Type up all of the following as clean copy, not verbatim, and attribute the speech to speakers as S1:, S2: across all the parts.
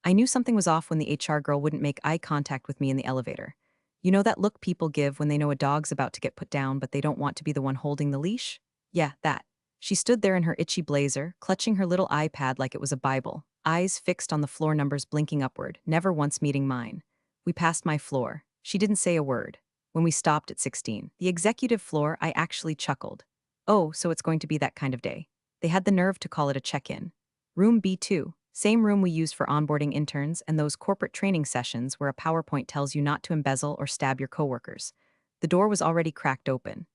S1: I knew something was off when the HR girl wouldn't make eye contact with me in the elevator. You know that look people give when they know a dog's about to get put down but they don't want to be the one holding the leash? Yeah, that. She stood there in her itchy blazer, clutching her little iPad like it was a Bible, eyes fixed on the floor numbers blinking upward, never once meeting mine. We passed my floor. She didn't say a word. When we stopped at 16, the executive floor, I actually chuckled. Oh, so it's going to be that kind of day. They had the nerve to call it a check-in. Room B2, same room we use for onboarding interns and those corporate training sessions where a PowerPoint tells you not to embezzle or stab your coworkers. The door was already cracked open.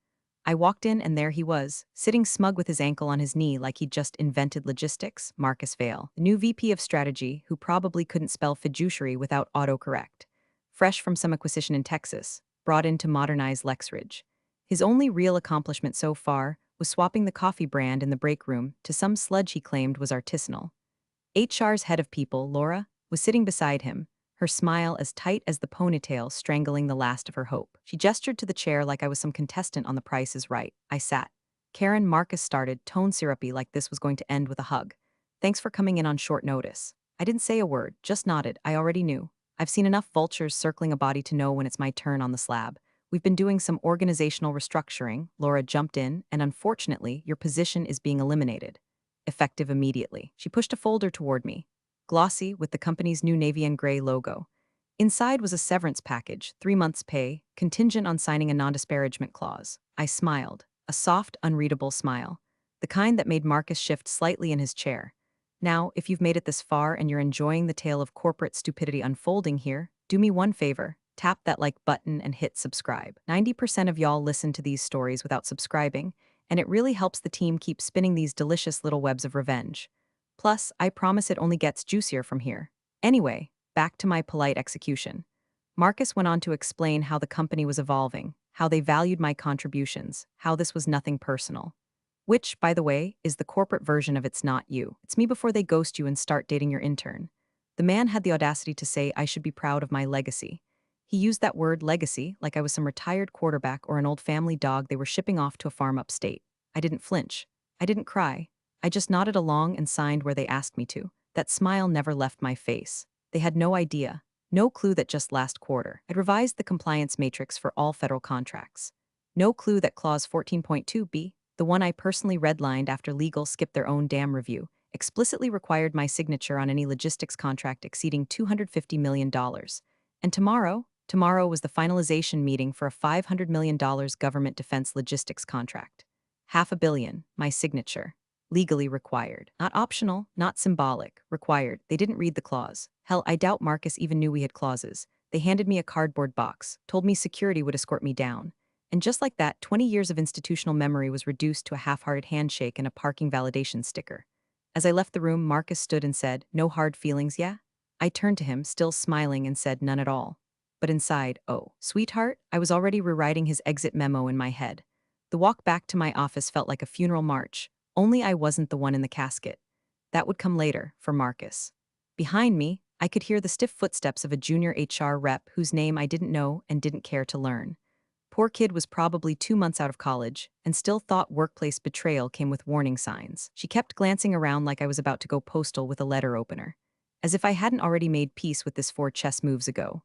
S1: I walked in and there he was, sitting smug with his ankle on his knee like he'd just invented logistics, Marcus Vale, the new VP of strategy who probably couldn't spell fiduciary without autocorrect. Fresh from some acquisition in Texas, brought in to modernize Lexridge. His only real accomplishment so far was swapping the coffee brand in the break room to some sludge he claimed was artisanal. HR's head of people, Laura, was sitting beside him, her smile as tight as the ponytail strangling the last of her hope. She gestured to the chair like I was some contestant on The Price is Right. I sat. Karen Marcus started, tone syrupy like this was going to end with a hug. Thanks for coming in on short notice. I didn't say a word, just nodded. I already knew. I've seen enough vultures circling a body to know when it's my turn on the slab. We've been doing some organizational restructuring, Laura jumped in, and unfortunately, your position is being eliminated. Effective immediately. She pushed a folder toward me, glossy with the company's new navy and gray logo. Inside was a severance package, 3 months' pay, contingent on signing a non-disparagement clause. I smiled, a soft, unreadable smile, the kind that made Marcus shift slightly in his chair. Now, if you've made it this far and you're enjoying the tale of corporate stupidity unfolding here, do me one favor, tap that like button and hit subscribe. 90% of y'all listen to these stories without subscribing, and it really helps the team keep spinning these delicious little webs of revenge. Plus, I promise it only gets juicier from here. Anyway, back to my polite execution. Marcus went on to explain how the company was evolving, how they valued my contributions, how this was nothing personal. Which, by the way, is the corporate version of it's not you. It's me before they ghost you and start dating your intern. The man had the audacity to say I should be proud of my legacy. He used that word legacy like I was some retired quarterback or an old family dog they were shipping off to a farm upstate. I didn't flinch. I didn't cry. I just nodded along and signed where they asked me to. That smile never left my face. They had no idea, no clue that just last quarter, I'd revised the compliance matrix for all federal contracts. No clue that Clause 14.2b, the one I personally redlined after legal skipped their own damn review, explicitly required my signature on any logistics contract exceeding $250 million. And tomorrow was the finalization meeting for a $500 million government defense logistics contract. $500 million, my signature. Legally required. Not optional, not symbolic. Required. They didn't read the clause. Hell, I doubt Marcus even knew we had clauses. They handed me a cardboard box, told me security would escort me down. And just like that, 20 years of institutional memory was reduced to a half-hearted handshake and a parking validation sticker. As I left the room, Marcus stood and said, "No hard feelings, yeah?" I turned to him, still smiling, and said, "None at all." But inside, oh, sweetheart, I was already rewriting his exit memo in my head. The walk back to my office felt like a funeral march, only I wasn't the one in the casket. That would come later, for Marcus. Behind me, I could hear the stiff footsteps of a junior HR rep whose name I didn't know and didn't care to learn. Poor kid was probably 2 months out of college and still thought workplace betrayal came with warning signs. She kept glancing around like I was about to go postal with a letter opener, as if I hadn't already made peace with this 4 chess moves ago.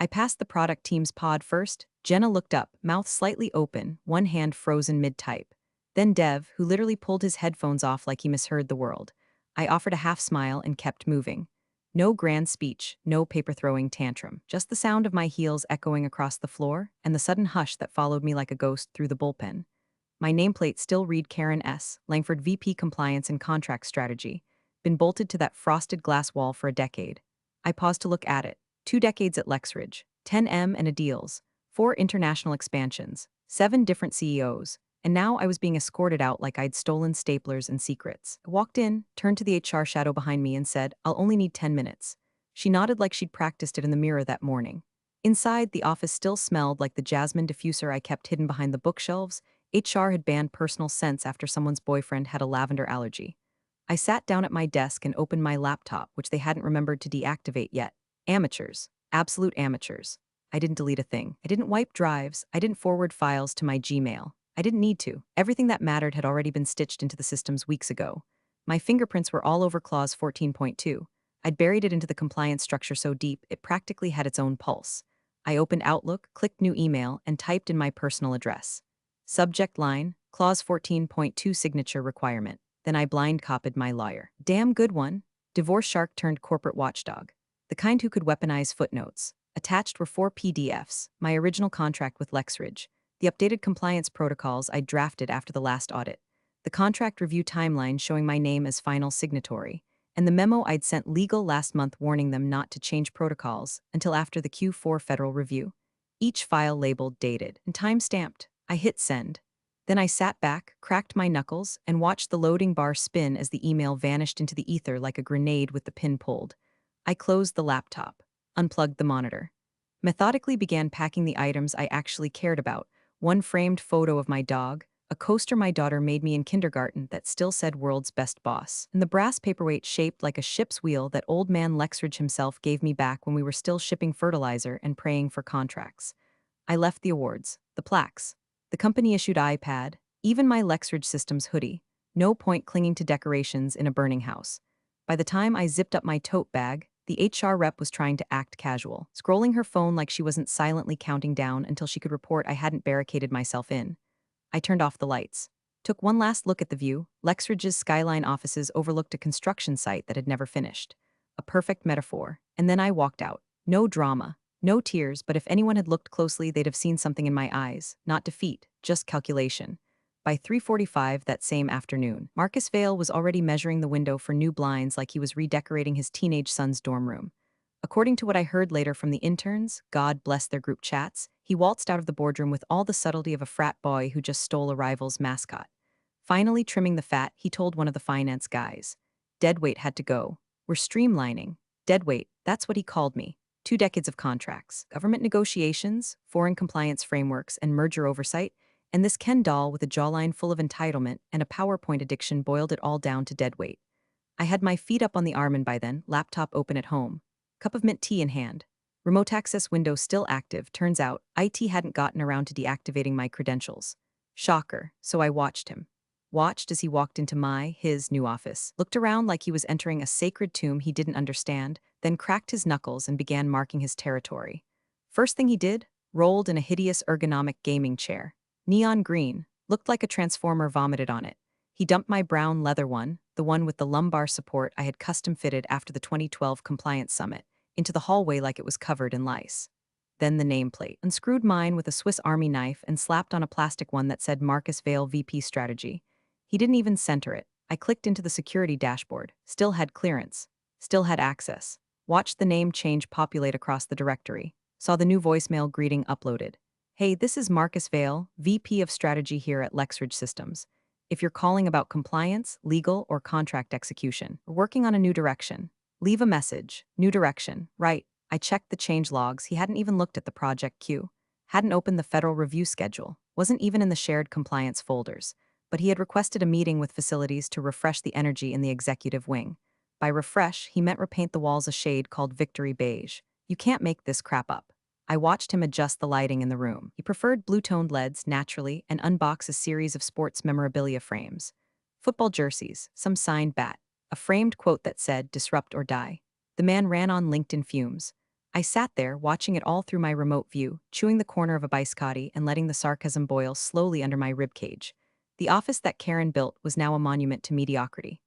S1: I passed the product team's pod first. Jenna looked up, mouth slightly open, one hand frozen mid-type. Then Dev, who literally pulled his headphones off like he misheard the world. I offered a half smile and kept moving. No grand speech, no paper-throwing tantrum, just the sound of my heels echoing across the floor and the sudden hush that followed me like a ghost through the bullpen. My nameplate still read Karen S., Langford VP Compliance and Contract Strategy, been bolted to that frosted glass wall for a decade. I paused to look at it. 2 decades at Lexridge, 10M and a deals, 4 international expansions, 7 different CEOs, and now I was being escorted out like I'd stolen staplers and secrets. I walked in, turned to the HR shadow behind me and said, "I'll only need 10 minutes. She nodded like she'd practiced it in the mirror that morning. Inside, the office still smelled like the jasmine diffuser I kept hidden behind the bookshelves. HR had banned personal scents after someone's boyfriend had a lavender allergy. I sat down at my desk and opened my laptop, which they hadn't remembered to deactivate yet. Amateurs. Absolute amateurs. I didn't delete a thing. I didn't wipe drives. I didn't forward files to my Gmail. I didn't need to. Everything that mattered had already been stitched into the systems weeks ago. My fingerprints were all over Clause 14.2. I'd buried it into the compliance structure so deep it practically had its own pulse. I opened Outlook, clicked new email, and typed in my personal address. Subject line, Clause 14.2 signature requirement. Then I blind copied my lawyer. Damn good one. Divorce shark turned corporate watchdog. The kind who could weaponize footnotes. Attached were 4 PDFs, my original contract with Lexridge, the updated compliance protocols I'd drafted after the last audit, the contract review timeline showing my name as final signatory, and the memo I'd sent legal last month warning them not to change protocols until after the Q4 federal review. Each file labeled dated and time-stamped. I hit send. Then I sat back, cracked my knuckles, and watched the loading bar spin as the email vanished into the ether like a grenade with the pin pulled. I closed the laptop, unplugged the monitor, methodically began packing the items I actually cared about, one framed photo of my dog, a coaster my daughter made me in kindergarten that still said world's best boss, and the brass paperweight shaped like a ship's wheel that old man Lexridge himself gave me back when we were still shipping fertilizer and praying for contracts. I left the awards, the plaques, the company-issued iPad, even my Lexridge Systems hoodie. No point clinging to decorations in a burning house. By the time I zipped up my tote bag, the HR rep was trying to act casual, scrolling her phone like she wasn't silently counting down until she could report I hadn't barricaded myself in. I turned off the lights. Took one last look at the view. Lexridge's skyline offices overlooked a construction site that had never finished. A perfect metaphor. And then I walked out. No drama. No tears, but if anyone had looked closely, they'd have seen something in my eyes. Not defeat, just calculation. By 3:45 that same afternoon, Marcus Vale was already measuring the window for new blinds like he was redecorating his teenage son's dorm room. According to what I heard later from the interns, God bless their group chats, he waltzed out of the boardroom with all the subtlety of a frat boy who just stole a rival's mascot. Finally trimming the fat, he told one of the finance guys. Deadweight had to go. We're streamlining. Deadweight, that's what he called me. 2 decades of contracts, government negotiations, foreign compliance frameworks, and merger oversight, and this Ken doll with a jawline full of entitlement and a PowerPoint addiction boiled it all down to deadweight. I had my feet up on the armand by then, laptop open at home. Cup of mint tea in hand. Remote access window still active. Turns out, IT hadn't gotten around to deactivating my credentials. Shocker, so I watched him. Watched as he walked into his new office, looked around like he was entering a sacred tomb he didn't understand, then cracked his knuckles and began marking his territory. First thing he did, rolled in a hideous ergonomic gaming chair. Neon green, looked like a transformer vomited on it. He dumped my brown leather one, the one with the lumbar support I had custom fitted after the 2012 Compliance Summit, into the hallway like it was covered in lice. Then the nameplate, unscrewed mine with a Swiss Army knife and slapped on a plastic one that said Marcus Vale VP Strategy. He didn't even center it. I clicked into the security dashboard, still had clearance, still had access. Watched the name change populate across the directory, saw the new voicemail greeting uploaded. Hey, this is Marcus Vale, VP of Strategy here at Lexridge Systems. If you're calling about compliance, legal, or contract execution, or working on a new direction, leave a message. New direction. Right. I checked the change logs. He hadn't even looked at the project queue. Hadn't opened the federal review schedule. Wasn't even in the shared compliance folders. But he had requested a meeting with facilities to refresh the energy in the executive wing. By refresh, he meant repaint the walls a shade called Victory Beige. You can't make this crap up. I watched him adjust the lighting in the room. He preferred blue-toned LEDs naturally and unbox a series of sports memorabilia frames. Football jerseys, some signed bat, a framed quote that said, "Disrupt or die." The man ran on LinkedIn fumes. I sat there, watching it all through my remote view, chewing the corner of a biscotti and letting the sarcasm boil slowly under my ribcage. The office that Karen built was now a monument to mediocrity.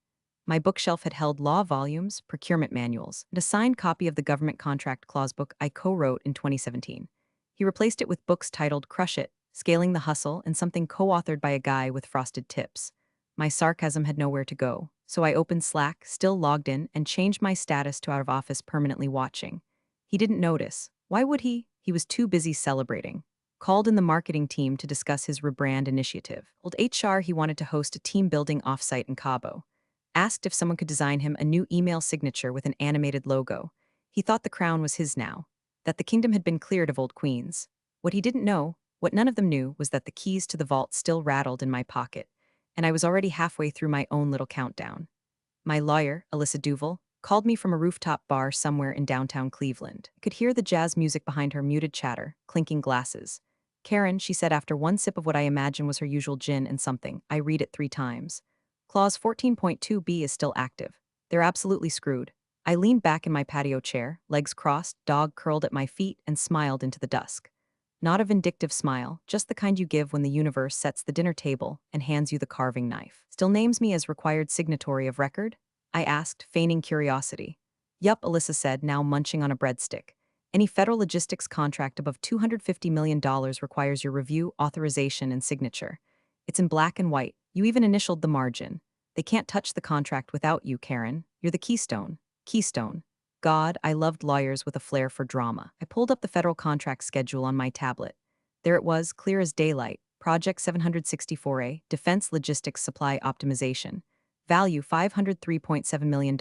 S1: My bookshelf had held law volumes, procurement manuals, and a signed copy of the government contract clause book I co-wrote in 2017. He replaced it with books titled Crush It, Scaling the Hustle, and something co-authored by a guy with frosted tips. My sarcasm had nowhere to go, so I opened Slack, still logged in, and changed my status to out of office permanently watching. He didn't notice. Why would he? He was too busy celebrating. Called in the marketing team to discuss his rebrand initiative. Told HR he wanted to host a team-building offsite in Cabo. Asked if someone could design him a new email signature with an animated logo. He thought the crown was his now, that the kingdom had been cleared of old queens. What he didn't know, what none of them knew, was that the keys to the vault still rattled in my pocket, and I was already halfway through my own little countdown. My lawyer, Alyssa Duval, called me from a rooftop bar somewhere in downtown Cleveland. I could hear the jazz music behind her muted chatter, clinking glasses. Karen, she said after one sip of what I imagine was her usual gin and something, I read it 3 times. Clause 14.2b is still active. They're absolutely screwed. I leaned back in my patio chair, legs crossed, dog curled at my feet, and smiled into the dusk. Not a vindictive smile, just the kind you give when the universe sets the dinner table and hands you the carving knife. Still names me as required signatory of record? I asked, feigning curiosity. Yup, Alyssa said, now munching on a breadstick. Any federal logistics contract above $250 million requires your review, authorization, and signature. It's in black and white. You even initialed the margin. They can't touch the contract without you, Karen. You're the keystone. Keystone. God, I loved lawyers with a flair for drama. I pulled up the federal contract schedule on my tablet. There it was, clear as daylight. Project 764A, Defense Logistics Supply Optimization. Value $503.7 million.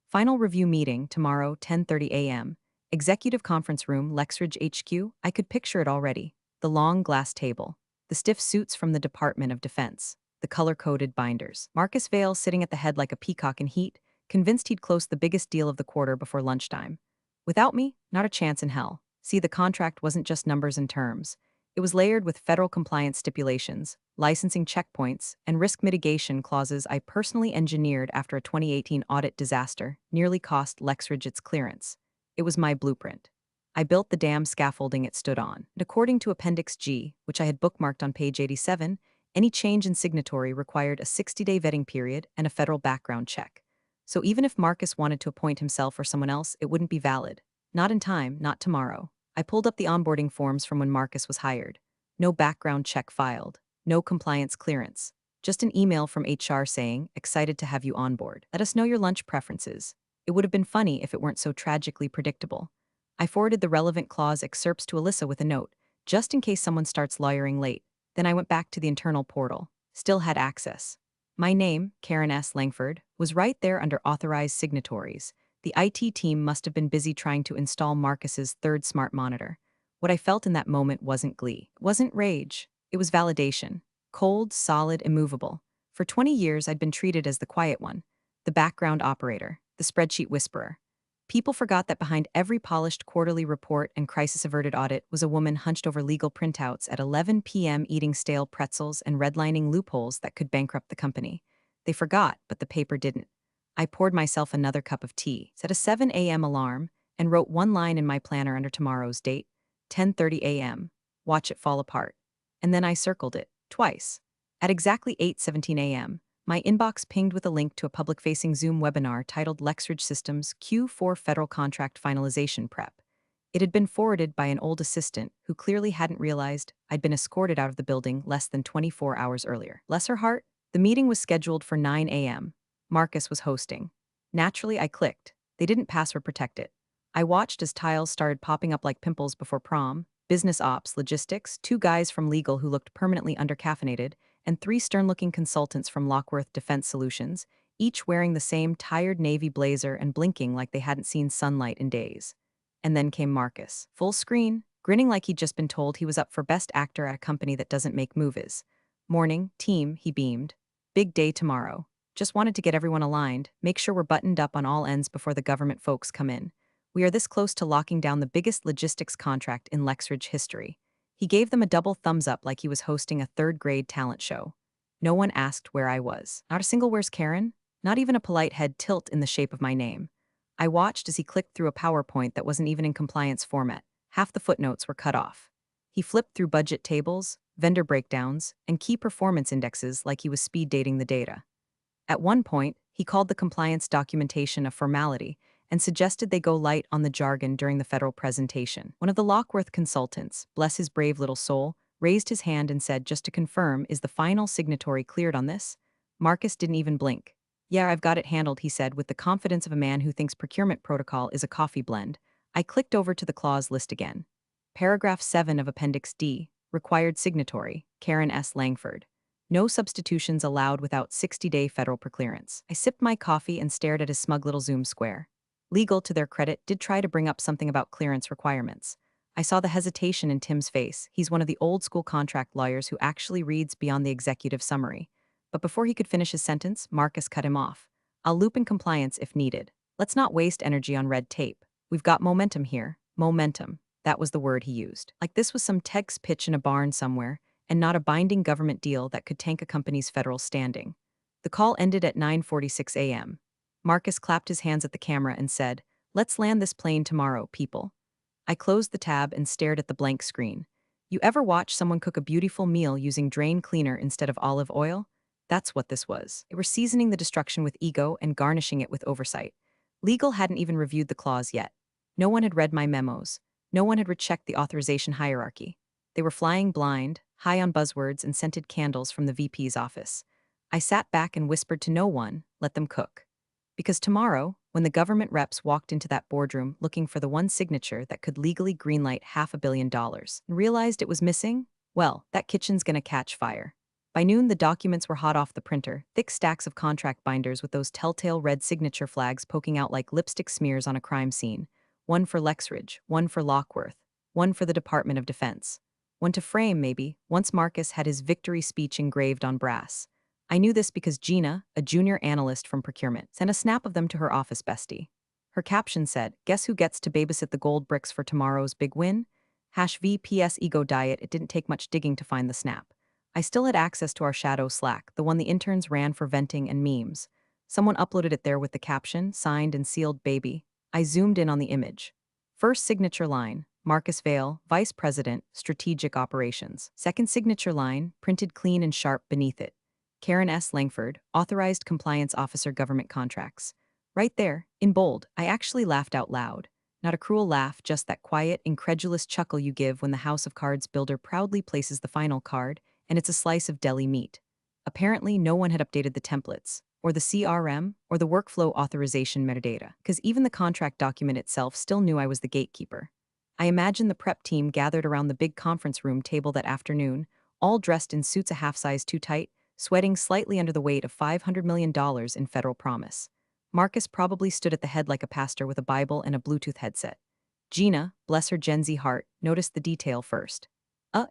S1: Final review meeting tomorrow, 10:30 a.m. Executive Conference Room, Lexridge HQ. I could picture it already. The long glass table. The stiff suits from the Department of Defense. The color-coded binders. Marcus Vale sitting at the head like a peacock in heat, convinced he'd close the biggest deal of the quarter before lunchtime. Without me, not a chance in hell. See, the contract wasn't just numbers and terms. It was layered with federal compliance stipulations, licensing checkpoints, and risk mitigation clauses I personally engineered after a 2018 audit disaster nearly cost Lexridge its clearance. It was my blueprint. I built the damn scaffolding it stood on, and according to Appendix G, which I had bookmarked on page 87, any change in signatory required a 60-day vetting period and a federal background check. So even if Marcus wanted to appoint himself or someone else, it wouldn't be valid. Not in time, not tomorrow. I pulled up the onboarding forms from when Marcus was hired. No background check filed. No compliance clearance. Just an email from HR saying, excited to have you on board. Let us know your lunch preferences. It would have been funny if it weren't so tragically predictable. I forwarded the relevant clause excerpts to Alyssa with a note, just in case someone starts lawyering late. Then I went back to the internal portal. Still had access. My name, Karen S. Langford, was right there under authorized signatories. The IT team must have been busy trying to install Marcus's third smart monitor. What I felt in that moment wasn't glee, wasn't rage. It was validation. Cold, solid, immovable. For 20 years, I'd been treated as the quiet one, the background operator, the spreadsheet whisperer. People forgot that behind every polished quarterly report and crisis-averted audit was a woman hunched over legal printouts at 11 p.m. eating stale pretzels and redlining loopholes that could bankrupt the company. They forgot, but the paper didn't. I poured myself another cup of tea, set a 7 a.m. alarm, and wrote one line in my planner under tomorrow's date, 10:30 a.m. Watch it fall apart. And then I circled it, twice. At exactly 8:17 a.m., my inbox pinged with a link to a public-facing Zoom webinar titled Lexridge Systems Q4 Federal Contract Finalization Prep. It had been forwarded by an old assistant who clearly hadn't realized I'd been escorted out of the building less than 24 hours earlier. Bless her heart, the meeting was scheduled for 9 a.m. Marcus was hosting. Naturally, I clicked. They didn't password protect it. I watched as tiles started popping up like pimples before prom, business ops, logistics, two guys from legal who looked permanently undercaffeinated, and three stern-looking consultants from Lockworth Defense Solutions, each wearing the same tired navy blazer and blinking like they hadn't seen sunlight in days. And then came Marcus, full screen, grinning like he'd just been told he was up for Best Actor at a company that doesn't make movies. Morning, team, he beamed. Big day tomorrow. Just wanted to get everyone aligned, make sure we're buttoned up on all ends before the government folks come in. We are this close to locking down the biggest logistics contract in Lexridge history. He gave them a double thumbs up like he was hosting a third-grade talent show. No one asked where I was. Not a single "where's Karen?" Not even a polite head tilt in the shape of my name. I watched as he clicked through a PowerPoint that wasn't even in compliance format. Half the footnotes were cut off. He flipped through budget tables, vendor breakdowns, and key performance indexes like he was speed dating the data. At one point, he called the compliance documentation a formality and suggested they go light on the jargon during the federal presentation. One of the Lockworth consultants, bless his brave little soul, raised his hand and said, just to confirm, is the final signatory cleared on this? Marcus didn't even blink. Yeah, I've got it handled, he said, with the confidence of a man who thinks procurement protocol is a coffee blend. I clicked over to the clause list again. Paragraph 7 of Appendix D, required signatory, Karen S. Langford. No substitutions allowed without 60-day federal preclearance. I sipped my coffee and stared at his smug little Zoom square. Legal, to their credit, did try to bring up something about clearance requirements. I saw the hesitation in Tim's face. He's one of the old-school contract lawyers who actually reads beyond the executive summary. But before he could finish his sentence, Marcus cut him off. I'll loop in compliance if needed. Let's not waste energy on red tape. We've got momentum here. Momentum. That was the word he used. Like this was some text pitch in a barn somewhere, and not a binding government deal that could tank a company's federal standing. The call ended at 9:46 a.m. Marcus clapped his hands at the camera and said, "Let's land this plane tomorrow, people." I closed the tab and stared at the blank screen. You ever watch someone cook a beautiful meal using drain cleaner instead of olive oil? That's what this was. They were seasoning the destruction with ego and garnishing it with oversight. Legal hadn't even reviewed the clause yet. No one had read my memos. No one had rechecked the authorization hierarchy. They were flying blind, high on buzzwords and scented candles from the VP's office. I sat back and whispered to no one, let them cook. Because tomorrow, when the government reps walked into that boardroom looking for the one signature that could legally greenlight $500 million and realized it was missing, well, that kitchen's gonna catch fire. By noon, the documents were hot off the printer, thick stacks of contract binders with those telltale red signature flags poking out like lipstick smears on a crime scene. One for Lexridge, one for Lockworth, one for the Department of Defense. One to frame, maybe, once Marcus had his victory speech engraved on brass. I knew this because Gina, a junior analyst from procurement, sent a snap of them to her office bestie. Her caption said, "Guess who gets to babysit the gold bricks for tomorrow's big win?" #VPS ego diet. It didn't take much digging to find the snap. I still had access to our shadow Slack, the one the interns ran for venting and memes. Someone uploaded it there with the caption, signed and sealed baby. I zoomed in on the image. First signature line, Marcus Vale, Vice President, Strategic Operations. Second signature line, printed clean and sharp beneath it. Karen S. Langford, Authorized Compliance Officer Government Contracts. Right there, in bold, I actually laughed out loud. Not a cruel laugh, just that quiet, incredulous chuckle you give when the House of Cards builder proudly places the final card, and it's a slice of deli meat. Apparently, no one had updated the templates, or the CRM, or the workflow authorization metadata, because even the contract document itself still knew I was the gatekeeper. I imagine the prep team gathered around the big conference room table that afternoon, all dressed in suits a half size too tight, sweating slightly under the weight of $500 million in federal promise. Marcus probably stood at the head like a pastor with a Bible and a Bluetooth headset. Gina, bless her Gen Z heart, noticed the detail first.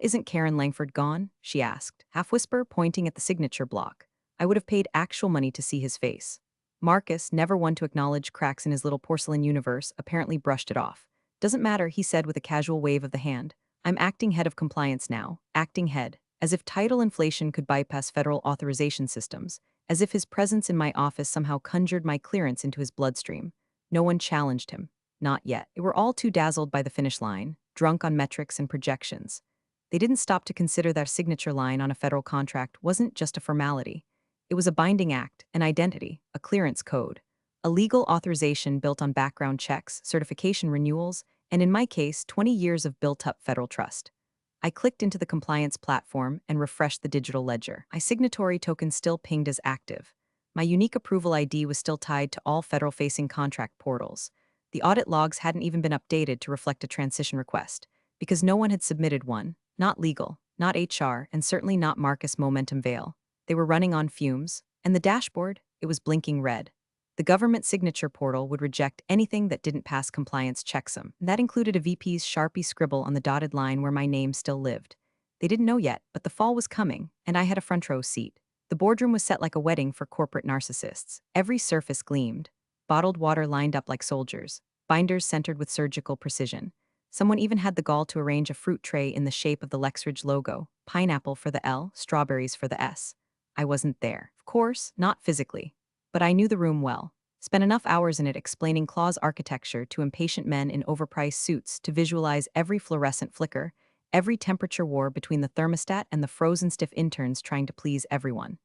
S1: Isn't Karen Langford gone?" she asked, half-whisper, pointing at the signature block. I would have paid actual money to see his face. Marcus, never one to acknowledge cracks in his little porcelain universe, apparently brushed it off. "Doesn't matter," he said with a casual wave of the hand. "I'm acting head of compliance now, acting head. As if title inflation could bypass federal authorization systems, as if his presence in my office somehow conjured my clearance into his bloodstream. No one challenged him. Not yet. They were all too dazzled by the finish line, drunk on metrics and projections. They didn't stop to consider that signature line on a federal contract wasn't just a formality. It was a binding act, an identity, a clearance code, a legal authorization built on background checks, certification renewals, and in my case, 20 years of built-up federal trust. I clicked into the compliance platform and refreshed the digital ledger. My signatory token still pinged as active. My unique approval ID was still tied to all federal-facing contract portals. The audit logs hadn't even been updated to reflect a transition request, because no one had submitted one, not legal, not HR, and certainly not Marcus Momentum Vale. They were running on fumes, and the dashboard, it was blinking red. The government signature portal would reject anything that didn't pass compliance checksum. That included a VP's Sharpie scribble on the dotted line where my name still lived. They didn't know yet, but the fall was coming, and I had a front row seat. The boardroom was set like a wedding for corporate narcissists. Every surface gleamed. Bottled water lined up like soldiers. Binders centered with surgical precision. Someone even had the gall to arrange a fruit tray in the shape of the Lexridge logo. Pineapple for the L, strawberries for the S. I wasn't there. Of course, not physically. But I knew the room well. Spent enough hours in it explaining clause architecture to impatient men in overpriced suits to visualize every fluorescent flicker, every temperature war between the thermostat and the frozen stiff interns trying to please everyone.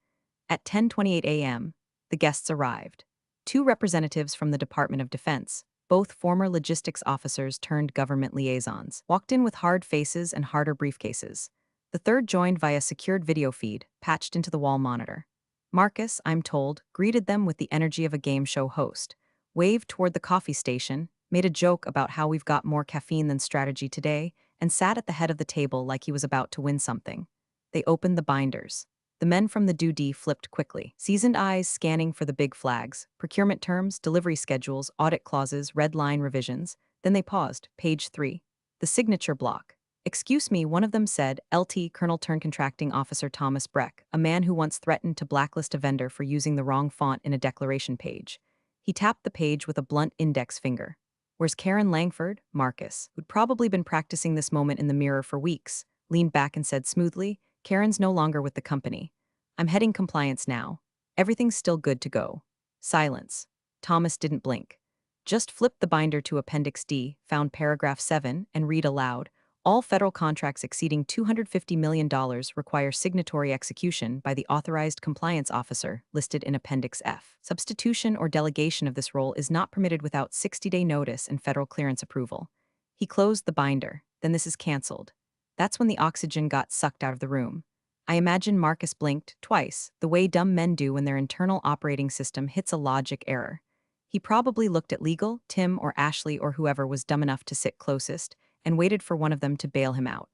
S1: At 10:28 a.m., the guests arrived. Two representatives from the Department of Defense, both former logistics officers turned government liaisons, walked in with hard faces and harder briefcases. The third joined via secured video feed, patched into the wall monitor. Marcus, I'm told, greeted them with the energy of a game show host, waved toward the coffee station, made a joke about how we've got more caffeine than strategy today, and sat at the head of the table like he was about to win something. They opened the binders. The men from the due flipped quickly, seasoned eyes scanning for the big flags, procurement terms, delivery schedules, audit clauses, red line revisions. Then they paused, page 3. The signature block. "Excuse me," one of them said, LT Colonel Turn Contracting Officer Thomas Breck, a man who once threatened to blacklist a vendor for using the wrong font in a declaration page. He tapped the page with a blunt index finger. "Where's Karen Langford?" Marcus, who'd probably been practicing this moment in the mirror for weeks, leaned back and said smoothly, "Karen's no longer with the company. I'm heading compliance now. Everything's still good to go." Silence. Thomas didn't blink. Just flipped the binder to Appendix D, found paragraph 7, and read aloud. All federal contracts exceeding $250 million require signatory execution by the authorized compliance officer listed in Appendix F. Substitution or delegation of this role is not permitted without 60-day notice and federal clearance approval. He closed the binder. Then this is canceled. That's when the oxygen got sucked out of the room. I imagine Marcus blinked twice, the way dumb men do when their internal operating system hits a logic error. He probably looked at legal, Tim or Ashley or whoever was dumb enough to sit closest, and waited for one of them to bail him out.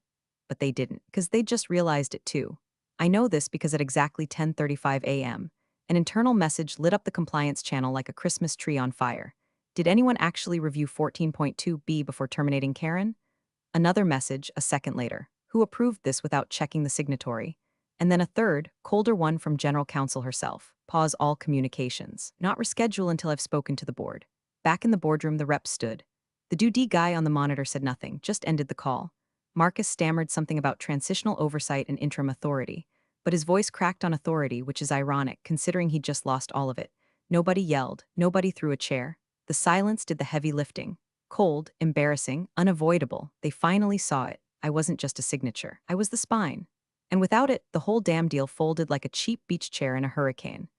S1: But they didn't, because they just realized it too. I know this because at exactly 10:35 a.m., an internal message lit up the compliance channel like a Christmas tree on fire. Did anyone actually review 14.2b before terminating Karen? Another message, a second later. Who approved this without checking the signatory? And then a third, colder one from General Counsel herself. Pause all communications. Not reschedule until I've spoken to the board. Back in the boardroom, the rep stood. The duty guy on the monitor said nothing, just ended the call. Marcus stammered something about transitional oversight and interim authority, but his voice cracked on authority, which is ironic considering he'd just lost all of it. Nobody yelled, nobody threw a chair. The silence did the heavy lifting. Cold, embarrassing, unavoidable. They finally saw it. I wasn't just a signature. I was the spine. And without it, the whole damn deal folded like a cheap beach chair in a hurricane.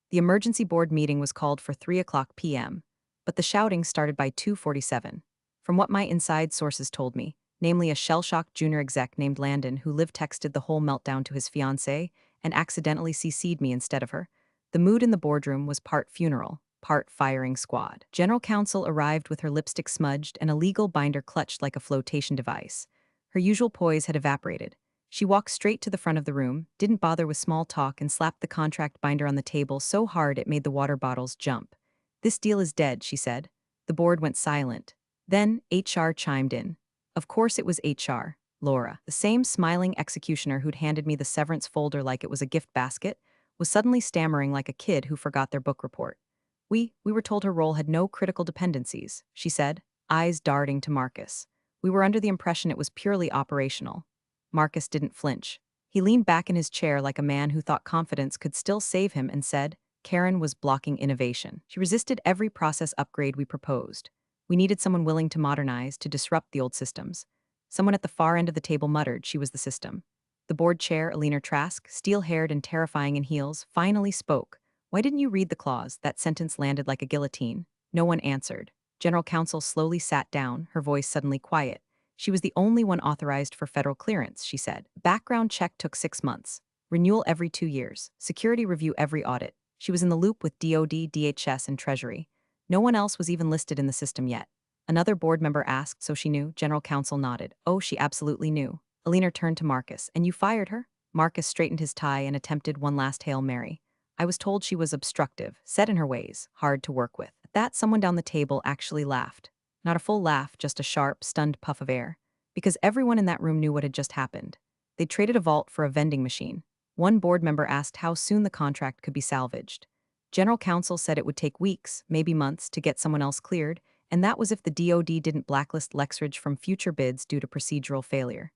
S1: The emergency board meeting was called for 3:00 p.m., but the shouting started by 2:47. From what my inside sources told me, namely a shell-shocked junior exec named Landon who live-texted the whole meltdown to his fiancée and accidentally CC'd me instead of her, the mood in the boardroom was part funeral, part firing squad. General Counsel arrived with her lipstick smudged and a legal binder clutched like a flotation device. Her usual poise had evaporated. She walked straight to the front of the room, didn't bother with small talk, and slapped the contract binder on the table so hard it made the water bottles jump. "This deal is dead," she said. The board went silent. Then HR chimed in. Of course it was HR, Laura, the same smiling executioner who'd handed me the severance folder like it was a gift basket, was suddenly stammering like a kid who forgot their book report. We were told her role had no critical dependencies," she said, eyes darting to Marcus. "We were under the impression it was purely operational." Marcus didn't flinch. He leaned back in his chair like a man who thought confidence could still save him and said, Karen was blocking innovation. She resisted every process upgrade we proposed. We needed someone willing to modernize, to disrupt the old systems. Someone at the far end of the table muttered she was the system. The board chair, Alina Trask, steel-haired and terrifying in heels, finally spoke. "Why didn't you read the clause?" That sentence landed like a guillotine. No one answered. General Counsel slowly sat down, her voice suddenly quiet. She was the only one authorized for federal clearance, she said. Background check took 6 months. Renewal every 2 years. Security review every audit. She was in the loop with DOD, DHS, and Treasury. No one else was even listed in the system yet. Another board member asked, so she knew. General Counsel nodded. Oh, she absolutely knew. Alina turned to Marcus. And you fired her? Marcus straightened his tie and attempted one last Hail Mary. I was told she was obstructive, set in her ways, hard to work with. At that, someone down the table actually laughed. Not a full laugh, just a sharp, stunned puff of air. Because everyone in that room knew what had just happened. They traded a vault for a vending machine. One board member asked how soon the contract could be salvaged. General Counsel said it would take weeks, maybe months, to get someone else cleared, and that was if the DOD didn't blacklist Lexridge from future bids due to procedural failure.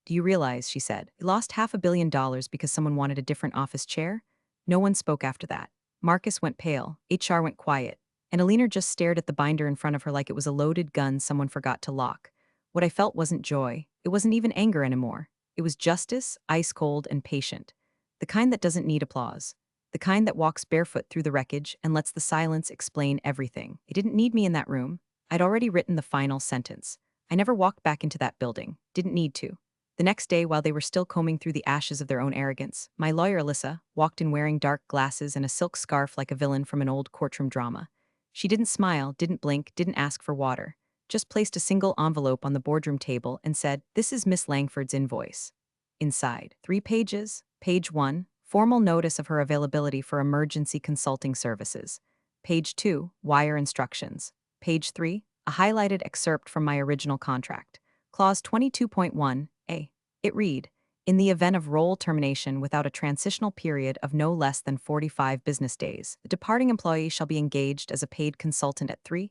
S1: Do you realize, she said, they lost $500 million because someone wanted a different office chair? No one spoke after that. Marcus went pale, HR went quiet, and Alina just stared at the binder in front of her like it was a loaded gun someone forgot to lock. What I felt wasn't joy. It wasn't even anger anymore. It was justice, ice-cold and patient. The kind that doesn't need applause. The kind that walks barefoot through the wreckage and lets the silence explain everything. They didn't need me in that room. I'd already written the final sentence. I never walked back into that building. Didn't need to. The next day, while they were still combing through the ashes of their own arrogance, my lawyer, Alyssa, walked in wearing dark glasses and a silk scarf like a villain from an old courtroom drama. She didn't smile, didn't blink, didn't ask for water. Just placed a single envelope on the boardroom table and said, "This is Miss Langford's invoice." Inside, 3 pages. Page 1, formal notice of her availability for emergency consulting services. Page 2, wire instructions. Page 3, a highlighted excerpt from my original contract. Clause 22.1a. It read, in the event of role termination without a transitional period of no less than 45 business days, the departing employee shall be engaged as a paid consultant at 3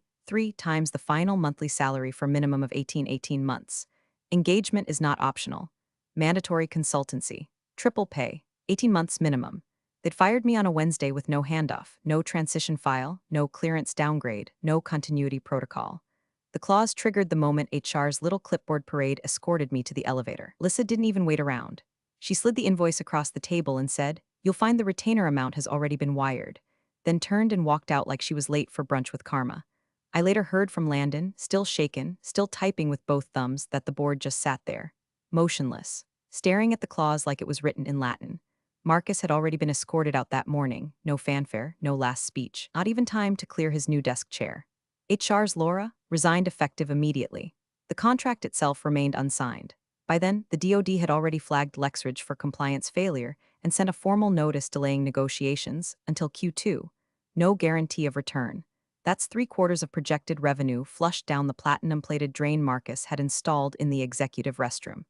S1: times the final monthly salary for a minimum of 18 months. Engagement is not optional. Mandatory consultancy. Triple pay. 18 months minimum. They'd fired me on a Wednesday with no handoff, no transition file, no clearance downgrade, no continuity protocol. The clause triggered the moment HR's little clipboard parade escorted me to the elevator. Lissa didn't even wait around. She slid the invoice across the table and said, "You'll find the retainer amount has already been wired," then turned and walked out like she was late for brunch with Karma. I later heard from Landon, still shaken, still typing with both thumbs, that the board just sat there, motionless, staring at the clause like it was written in Latin. Marcus had already been escorted out that morning, no fanfare, no last speech, not even time to clear his new desk chair. HR's Laura resigned effective immediately. The contract itself remained unsigned. By then, the DoD had already flagged Lexridge for compliance failure and sent a formal notice delaying negotiations until Q2. No guarantee of return. That's 3/4 of projected revenue flushed down the platinum-plated drain Marcus had installed in the executive restroom.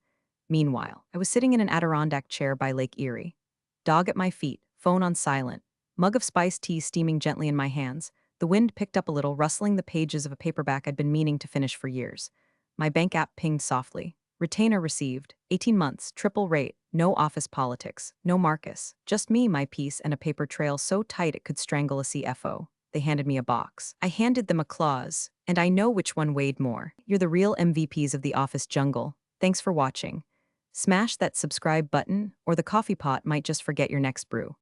S1: Meanwhile, I was sitting in an Adirondack chair by Lake Erie. Dog at my feet, phone on silent, mug of spiced tea steaming gently in my hands. The wind picked up a little, rustling the pages of a paperback I'd been meaning to finish for years. My bank app pinged softly. Retainer received, 18 months, triple rate, no office politics, no Marcus, just me, my piece, and a paper trail so tight it could strangle a CFO. They handed me a box. I handed them a clause, and I know which one weighed more. You're the real MVPs of the office jungle. Thanks for watching. Smash that subscribe button, or the coffee pot might just forget your next brew.